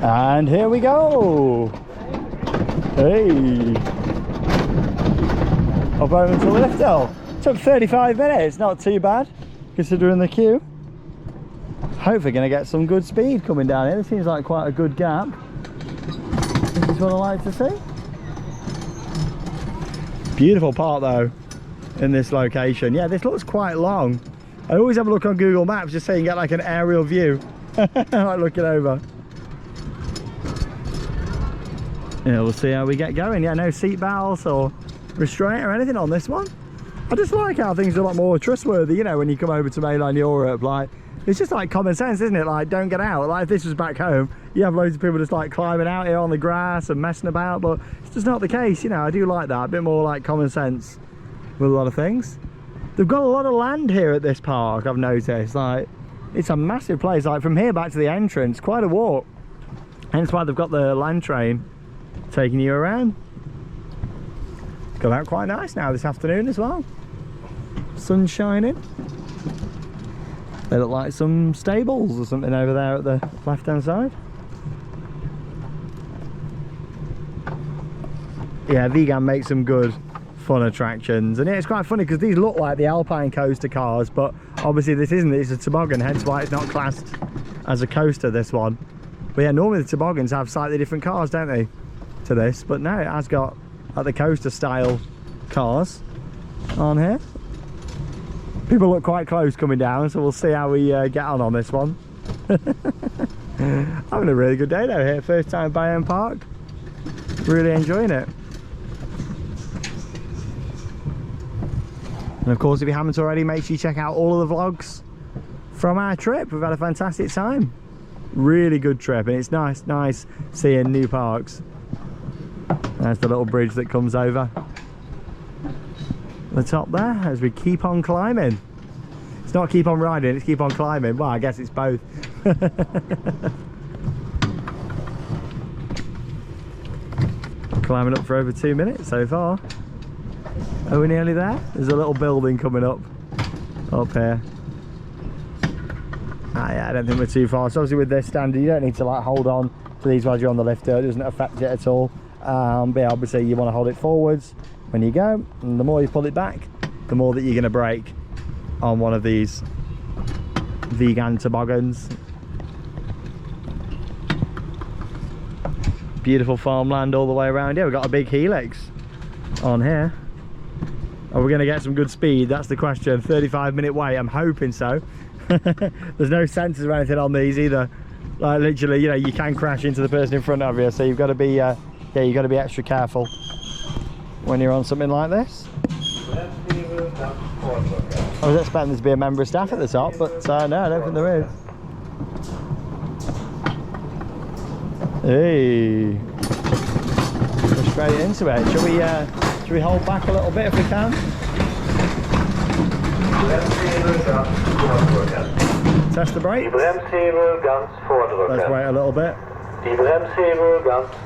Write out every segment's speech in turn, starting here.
And here we go. Hey. Up over to the lift hill. Took 35 minutes, not too bad considering the queue. Hopefully going to get some good speed coming down here. It seems like quite a good gap. This is what I like to see. Beautiful park though in this location. Yeah, this looks quite long. I always have a look on Google Maps just so you can get like an aerial view. Like looking over. Yeah, we'll see how we get going. Yeah, no seat belts or restraint or anything on this one. I just like how things are a lot more trustworthy, you know, when you come over to mainland Europe. Like, it's just like common sense, isn't it? Like, don't get out. Like, if this was back home, you have loads of people just like climbing out here on the grass and messing about, but it's just not the case, you know. I do like that, a bit more like common sense with a lot of things. They've got a lot of land here at this park, I've noticed. Like, it's a massive place. Like, from here back to the entrance, quite a walk. Hence why they've got the land train taking you around. Got out quite nice now this afternoon as well. Sun shining. They look like some stables or something over there at the left hand side. Yeah, Wiegand makes some good fun attractions, and yeah, it's quite funny because these look like the Alpine coaster cars, but obviously this isn't. It's a toboggan, hence why it's not classed as a coaster, this one. But yeah, normally the toboggans have slightly different cars, don't they, to this, but no, it has got like the coaster style cars on here. People look quite close coming down, so we'll see how we get on this one. Having a really good day though here, first time at Bayern Park. Really enjoying it. And of course, if you haven't already, make sure you check out all of the vlogs from our trip. We've had a fantastic time. Really good trip, and it's nice seeing new parks. There's the little bridge that comes over the top there as we keep on climbing. It's not keep on riding, it's keep on climbing. Well, I guess it's both. Climbing up for over 2 minutes so far. Are we nearly there? There's a little building coming up here. Yeah, I don't think we're too far. So obviously with this standard, you don't need to like hold on to these while you're on the lifter. It doesn't affect it at all. But yeah, obviously you want to hold it forwards when you go, and the more you pull it back, the more that you're going to brake on one of these Wiegand toboggans. Beautiful farmland all the way around. Yeah, we've got a big helix on here. Are we going to get some good speed? That's the question. 35-minute wait, I'm hoping so. There's no sensors or anything on these either. Like literally, you know, you can crash into the person in front of you, so you've got to be yeah, you've got to be extra careful when you're on something like this. I was expecting there to be a member of staff at the top, but no, I don't think there is. Hey, we're straight into it. Should we hold back a little bit if we can? Test the brakes. Let's wait a little bit. I'm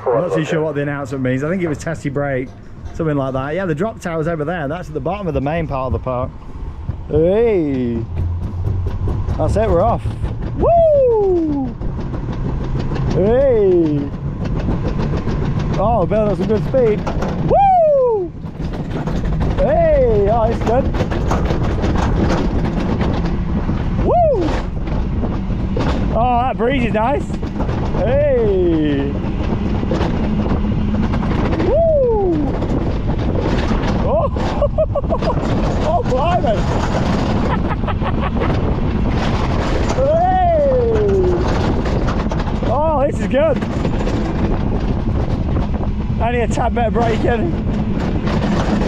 not too sure what the announcement means. I think it was test your brake, something like that. Yeah, the drop tower's over there. That's at the bottom of the main part of the park. Hey, that's it, we're off. Woo! Hey! Oh, building up some good speed. Woo! Hey! Oh, it's good. Woo! Oh, that breeze is nice. Hey! Woo! Oh! Oh, blimey! Hey! Oh, this is good. Only a tad bit of braking.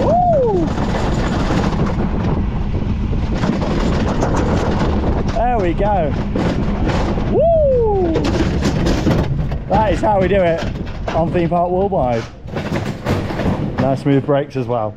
Woo! There we go. Woo! That is how we do it on Theme Park Worldwide. Nice smooth brakes as well.